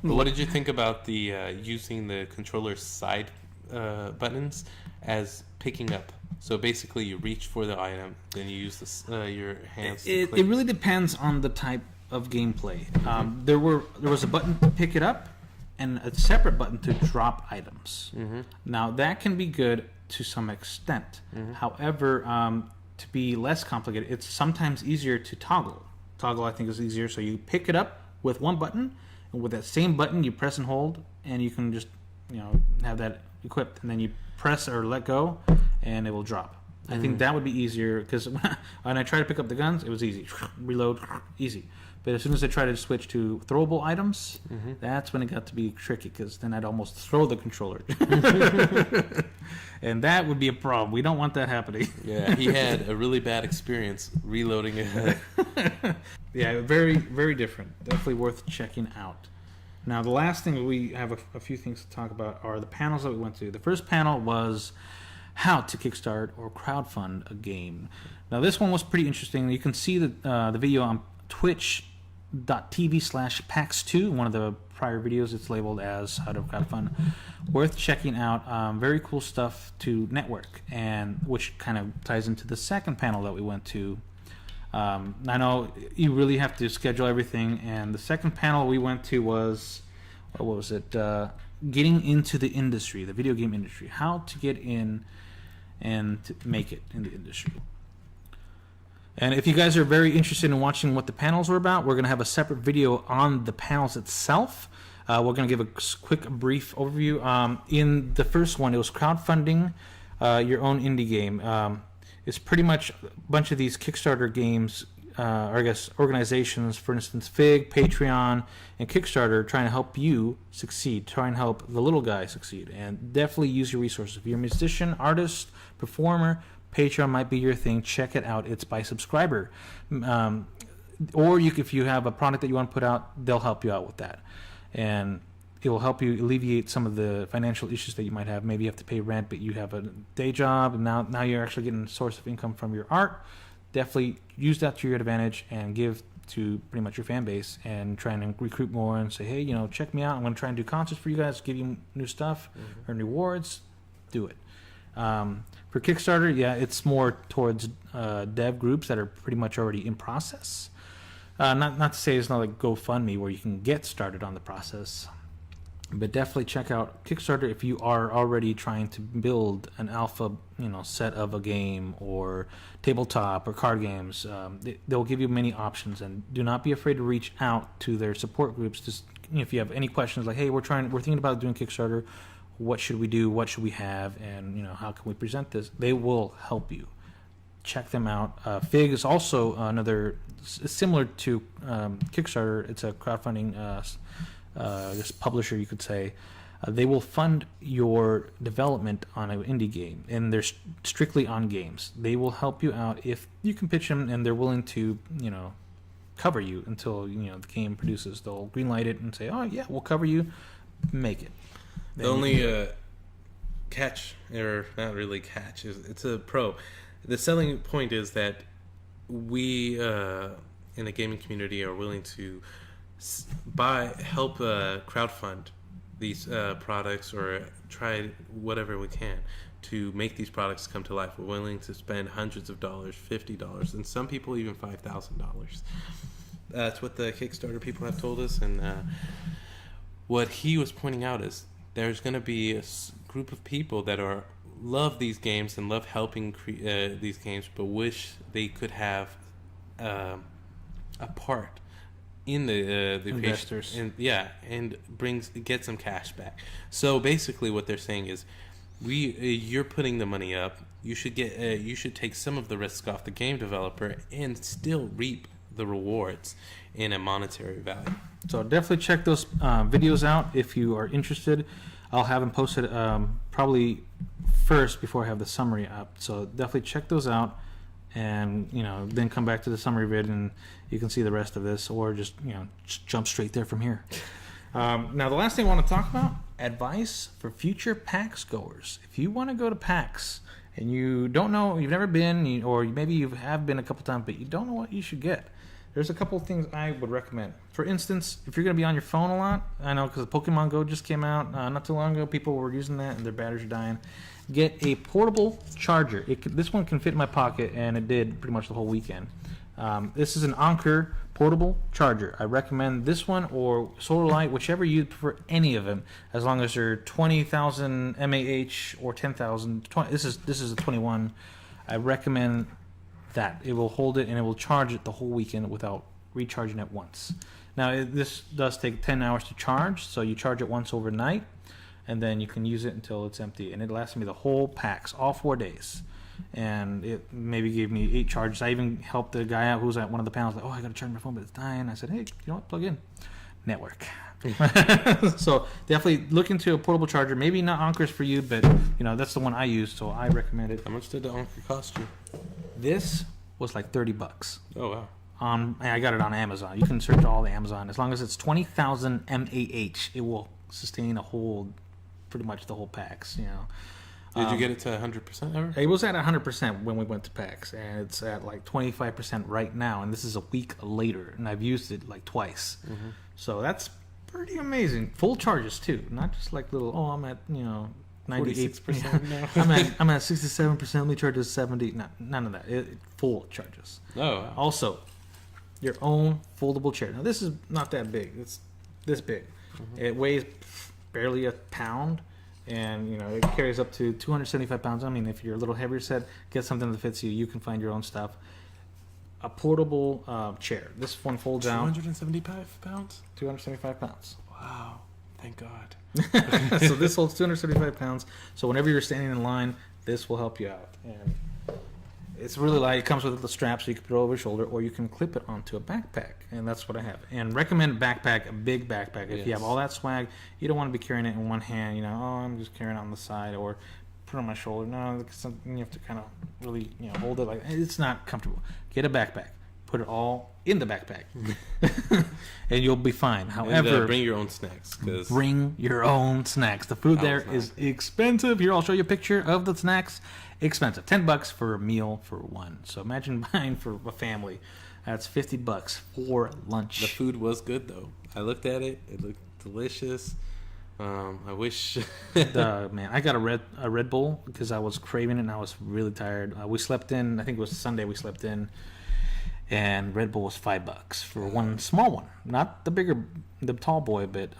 Speaker 2: What did you think about the using the controller side buttons as picking up? So basically you reach for the item, then you use your hands to click.
Speaker 1: It really depends on the type of gameplay. There was a button to pick it up and a separate button to drop items. Mm-hmm. Now that can be good to some extent. Mm-hmm. However, to be less complicated, it's sometimes easier to toggle. Toggle, I think, is easier. So you pick it up with one button, and with that same button you press and hold, and you can just have that equipped, and then you press or let go and it will drop. I think that would be easier, because when I tried to pick up the guns, it was easy. Reload, easy. But as soon as I tried to switch to throwable items, that's when it got to be tricky, because then I'd almost throw the controller. And that would be a problem. We don't want that happening.
Speaker 2: Yeah, he had a really bad experience reloading it.
Speaker 1: Yeah, very, very different. Definitely worth checking out. Now, the last thing, we have a few things to talk about are the panels that we went to. The first panel was how to kickstart or crowdfund a game. Now, this one was pretty interesting. You can see the video on twitch.tv/PAX2, one of the prior videos. It's labeled as how to crowdfund. Worth checking out. Very cool stuff to network, and which kind of ties into the second panel that we went to. I know you really have to schedule everything, and the second panel we went to was, what was it? Getting into the industry, the video game industry. How to get in and to make it in the industry. And if you guys are very interested in watching what the panels were about, we're going to have a separate video on the panels itself. We're going to give a quick, brief overview. In the first one, it was crowdfunding your own indie game. It's pretty much a bunch of these Kickstarter games, or I guess organizations, for instance, Fig, Patreon, and Kickstarter, trying to help you succeed, try and help the little guy succeed. And definitely use your resources. If you're a musician, artist, performer, Patreon might be your thing. Check it out. It's by subscriber. Or if you have a product that you want to put out, they'll help you out with that. And it will help you alleviate some of the financial issues that you might have. Maybe you have to pay rent, but you have a day job, and now you're actually getting a source of income from your art. Definitely use that to your advantage and give to pretty much your fan base and try and recruit more and say, hey, check me out. I'm going to try and do concerts for you guys, give you new stuff, earn rewards. Do it. For Kickstarter, yeah, it's more towards dev groups that are pretty much already in process. Not to say it's not like GoFundMe where you can get started on the process, but definitely check out Kickstarter if you are already trying to build an alpha, set of a game or tabletop or card games. They'll give you many options, and do not be afraid to reach out to their support groups. Just if you have any questions, like, hey, we're thinking about doing Kickstarter. What should we do? What should we have? And how can we present this? They will help you. Check them out. Fig is also another similar to Kickstarter. It's a crowdfunding publisher, you could say. They will fund your development on an indie game, and they're strictly on games. They will help you out if you can pitch them, and they're willing to cover you until the game produces. They'll greenlight it and say, oh yeah, we'll cover you. Make it.
Speaker 2: The only catch, or not really catch, is it's a pro. The selling point is that we in the gaming community are willing to help crowdfund these products, or try whatever we can to make these products come to life. We're willing to spend hundreds of dollars, $50, and some people even $5,000. That's what the Kickstarter people have told us, and what he was pointing out is there's going to be a group of people that love these games and love helping these games, but wish they could have a part in the
Speaker 1: investors,
Speaker 2: and get some cash back. So basically, what they're saying is, you're putting the money up. You should take some of the risk off the game developer and still reap the rewards in a monetary value.
Speaker 1: So definitely check those videos out if you are interested. I'll have them posted probably first before I have the summary up. So definitely check those out, and then come back to the summary vid and you can see the rest of this, or just jump straight there from here. Now the last thing I want to talk about, advice for future PAX goers. If you want to go to PAX and you don't know, you've never been, or maybe you have been a couple times, but you don't know what you should get, there's a couple of things I would recommend. For instance, if you're going to be on your phone a lot, I know because Pokemon Go just came out not too long ago, people were using that and their batteries are dying. Get a portable charger. This one can fit in my pocket, and it did pretty much the whole weekend. This is an Anker portable charger. I recommend this one or Solar Light, whichever you prefer, any of them, as long as they're 20,000 mAh or 10,000. This is a 21. I recommend that. It will hold it and it will charge it the whole weekend without recharging it once. Now, this does take 10 hours to charge, so you charge it once overnight, and then you can use it until it's empty. And it lasted me the whole PAX, all 4 days. And it maybe gave me 8 charges. I even helped the guy out who was at one of the panels, like, oh, I got to charge my phone, but it's dying. I said, hey, you know what, plug in. Network. So definitely look into a portable charger. Maybe not Anker's for you, but that's the one I use, so I recommend it.
Speaker 2: How much did the Anker cost you?
Speaker 1: This was like $30.
Speaker 2: Oh wow.
Speaker 1: I got it on Amazon. You can search all the Amazon. As long as it's 20,000 mAh, it will sustain pretty much the whole PAX.
Speaker 2: Did you get it to 100% ever?
Speaker 1: It was at 100% when we went to PAX, and it's at like 25% right now. And this is a week later, and I've used it like twice. Mm-hmm. So that's pretty amazing. Full charges too, not just like little. Oh, I'm at 98%. No. I'm at 67%. Let me charge to 70. No, none of that. Full charges.
Speaker 2: Oh. Wow.
Speaker 1: Also, your own foldable chair. Now this is not that big. It's this big. Mm-hmm. It weighs barely a pound, and it carries up to 275 pounds. I mean, if you're a little heavier set, get something that fits you. You can find your own stuff. A portable chair. This one folds out.
Speaker 2: 275 pounds.
Speaker 1: 275 pounds.
Speaker 2: Wow. Thank God.
Speaker 1: So this holds 275 pounds. So whenever you're standing in line, this will help you out. And it's really light. It comes with a strap, so you can put it over your shoulder, or you can clip it onto a backpack. And that's what I have. And recommend backpack, a big backpack. If you have all that swag, you don't want to be carrying it in one hand. I'm just carrying it on the side, or put it on my shoulder. No, you have to kind of really, hold it like it's not comfortable. Get a backpack. Put it all in the backpack, and you'll be fine. However,
Speaker 2: bring your own snacks.
Speaker 1: Bring your own snacks. The food there is expensive. Here, I'll show you a picture of the snacks. Expensive. $10 for a meal for one. So imagine buying for a family. That's $50 for lunch.
Speaker 2: The food was good though. I looked at it. It looked delicious. I wish.
Speaker 1: Man, I got a Red Bull because I was craving it and I was really tired. We slept in. I think it was Sunday. We slept in. And Red Bull was $5 for one small one, not the tall boy, but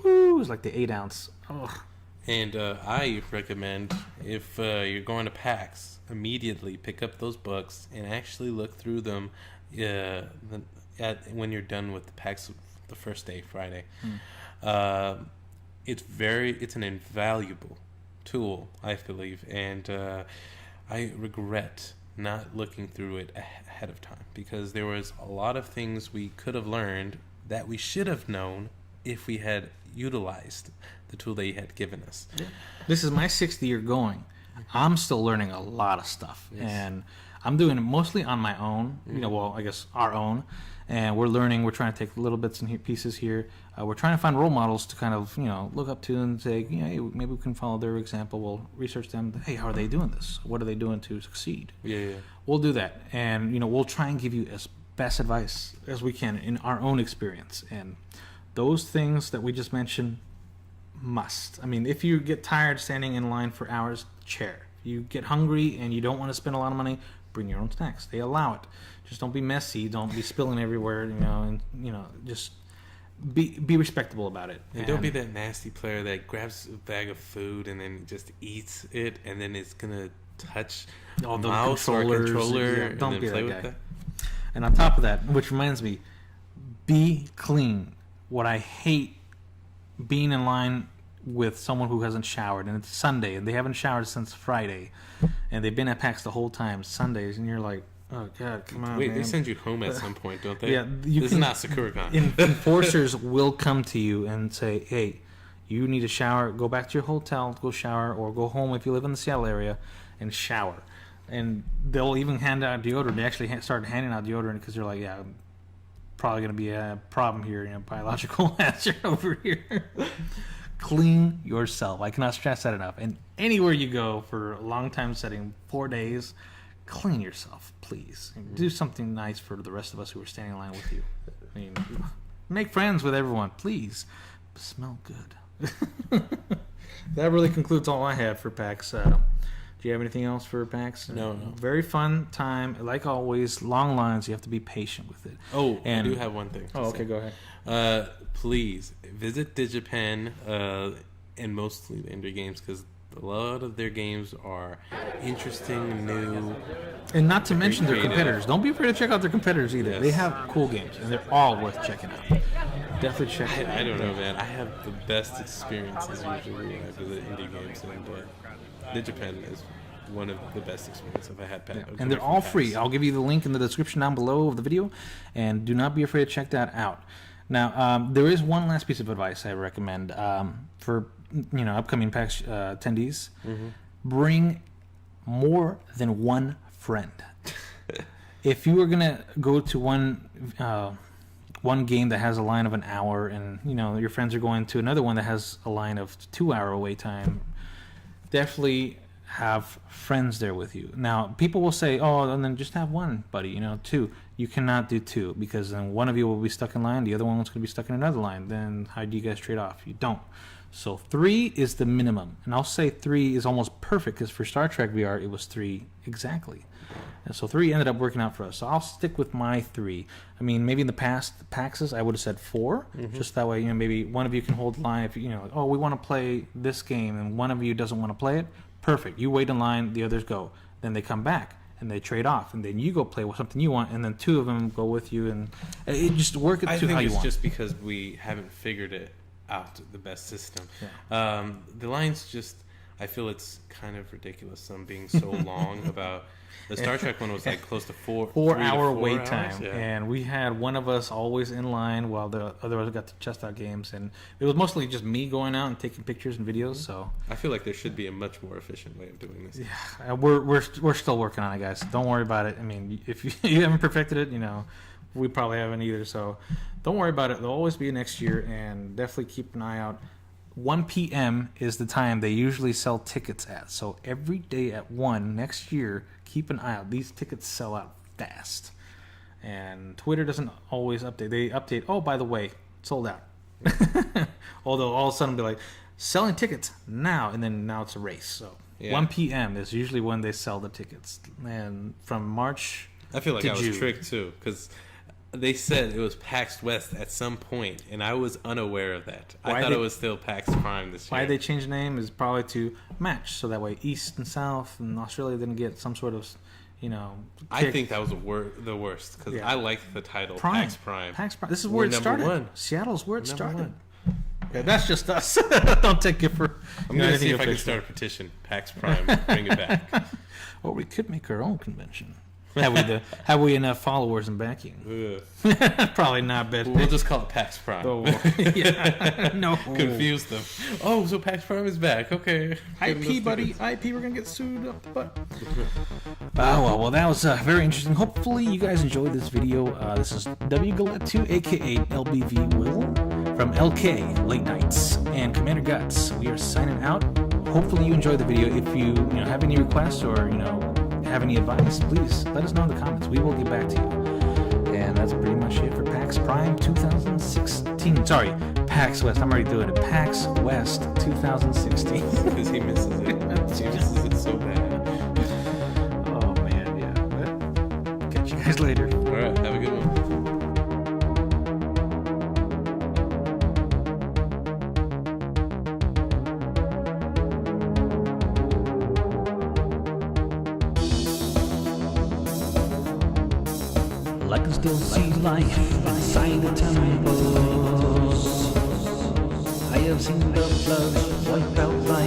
Speaker 1: it was like the 8-ounce. Ugh.
Speaker 2: And I recommend if you're going to PAX, immediately pick up those books and actually look through them when you're done with the PAX the first day, Friday. It's an invaluable tool, I believe, and I regret not looking through it ahead of time, because there was a lot of things we could have learned that we should have known if we had utilized the tool they had given us.
Speaker 1: This is my 6th year going. I'm still learning a lot of stuff, and I'm doing it mostly on my own. I guess our own, and we're learning. We're trying to take little bits and pieces here. We're trying to find role models to kind of look up to and say, hey, maybe we can follow their example. We'll research them. Hey, how are they doing this? What are they doing to succeed?
Speaker 2: Yeah.
Speaker 1: We'll do that, and we'll try and give you as best advice as we can in our own experience. And those things that we just mentioned must. I mean, if you get tired standing in line for hours, chair. If you get hungry and you don't want to spend a lot of money, bring your own snacks. They allow it. Just don't be messy. Don't be spilling everywhere. And just be respectable about it.
Speaker 2: And don't be that nasty player that grabs a bag of food and then just eats it, and then it's gonna touch
Speaker 1: all the
Speaker 2: mouse or controller.
Speaker 1: Yeah, don't
Speaker 2: and
Speaker 1: be
Speaker 2: play
Speaker 1: that
Speaker 2: with
Speaker 1: guy.
Speaker 2: that.
Speaker 1: And on top of that, which reminds me, be clean. What I hate, being in line with someone who hasn't showered, and it's Sunday, and they haven't showered since Friday, and they've been at PAX the whole time, Sundays, and you're like, oh God, come on,
Speaker 2: Wait,
Speaker 1: man.
Speaker 2: they send you home at some point, don't they?
Speaker 1: Yeah,
Speaker 2: this is not Sakuracon.
Speaker 1: Enforcers will come to you and say, hey, you need a shower, go back to your hotel, go shower, or go home if you live in the Seattle area and shower. And they'll even hand out deodorant. They actually started handing out deodorant because they're like, yeah, probably going to be a problem here, biological hazard over here. Clean yourself. I cannot stress that enough. And anywhere you go for a long time setting, 4 days, clean yourself, please. And do something nice for the rest of us who are standing in line with you. I mean, make friends with everyone, please. But smell good. That really concludes all I have for PAX. Do you have anything else for PAX?
Speaker 2: No.
Speaker 1: Very fun time. Like always, long lines. You have to be patient with it.
Speaker 2: Oh, and I do have one thing.
Speaker 1: Okay, go ahead.
Speaker 2: Please visit Digipen and mostly the indie games, because a lot of their games are interesting, new,
Speaker 1: and not to mention their competitors. Don't be afraid to check out their competitors either.
Speaker 2: Yes.
Speaker 1: They have cool games, and they're all worth checking out. Definitely check it out.
Speaker 2: I don't know, man. I have the best experiences usually when I visit indie games, and Digipen is one of the best experiences I've had.
Speaker 1: And they're all free. I'll give you the link in the description down below of the video, and do not be afraid to check that out. Now, there is one last piece of advice I recommend for upcoming PAX attendees.
Speaker 2: Mm-hmm.
Speaker 1: Bring more than one friend. If you are gonna go to one game that has a line of an hour, and your friends are going to another one that has a line of 2-hour wait time, definitely have friends there with you. Now, people will say, "Oh, and then just have one, buddy." Two. You cannot do two, because then one of you will be stuck in line, the other one's going to be stuck in another line. Then how do you guys trade off? You don't. So 3 is the minimum, and I'll say 3 is almost perfect, because for Star Trek VR it was 3 exactly. And so 3 ended up working out for us. So I'll stick with my 3. I mean, maybe in the past PAXs I would have said 4, just that way maybe one of you can hold the line. If we want to play this game, and one of you doesn't want to play it, perfect. You wait in line, the others go. Then they come back and they trade off, and then you go play with something you want, and then 2 of them go with you, and it just works to how you want.
Speaker 2: I think it's just because we haven't figured it out, the best system.
Speaker 1: Yeah.
Speaker 2: The lines just, I feel it's kind of ridiculous, them being so long. About the Star Trek one was like close to
Speaker 1: 4-hour wait
Speaker 2: hours.
Speaker 1: time,
Speaker 2: Yeah.
Speaker 1: and we had one of us always in line while the other ones got to test out games, and it was mostly just me going out and taking pictures and videos. So
Speaker 2: I feel like there should be a much more efficient way of doing this.
Speaker 1: yeah, we're still working on it, guys. Don't worry about it. I mean, if you haven't perfected it, we probably haven't either. So don't worry about it. There'll always be next year, and definitely keep an eye out. 1 p.m. is the time they usually sell tickets at. So every day at 1 next year, keep an eye out. These tickets sell out fast. And Twitter doesn't always update. They update, oh, by the way, sold out. Although all of a sudden they'll be like, selling tickets now, and then now it's a race. So 1 p.m. is usually when they sell the tickets. And from March
Speaker 2: I feel like
Speaker 1: to
Speaker 2: I was
Speaker 1: June.
Speaker 2: tricked too, because they said it was PAX West at some point, and I was unaware of that. I thought it was still PAX Prime this year.
Speaker 1: Why they changed the name is probably to match, so that way East and South and Australia didn't get some sort of,
Speaker 2: I think that was the worst, because I liked the title PAX Prime.
Speaker 1: PAX Prime. This is where it
Speaker 2: We're
Speaker 1: started.
Speaker 2: number 1.
Speaker 1: Seattle's where it
Speaker 2: Number
Speaker 1: started.
Speaker 2: 1.
Speaker 1: Yeah, that's just us. Don't take it for.
Speaker 2: I'm going to see if I can
Speaker 1: official.
Speaker 2: start a petition. PAX Prime, bring it back.
Speaker 1: Or we could make our own convention. Have we enough followers and backing?
Speaker 2: Ugh.
Speaker 1: Probably not, but
Speaker 2: We'll just call it PAX Prime.
Speaker 1: Oh, yeah. No.
Speaker 2: Confuse them. Oh, so PAX Prime is back. Okay.
Speaker 1: IP, buddy. IP, we're going to get sued up the butt. Well, that was very interesting. Hopefully you guys enjoyed this video. This is W. Galetu, a.k.a. LBV Will, from LK Late Nights and Commander Guts. We are signing out. Hopefully you enjoyed the video. If you have any requests or, have any advice, please let us know in the comments. We will get back to you. And that's pretty much it for PAX Prime 2016. Sorry, PAX West. I'm already doing it. PAX West 2016.
Speaker 2: Because he misses it. He misses it so bad.
Speaker 1: Oh, man, yeah. But catch you guys later.
Speaker 2: All right, have a good one.
Speaker 1: I can still see life inside the temples. I have seen the floods wipe out life.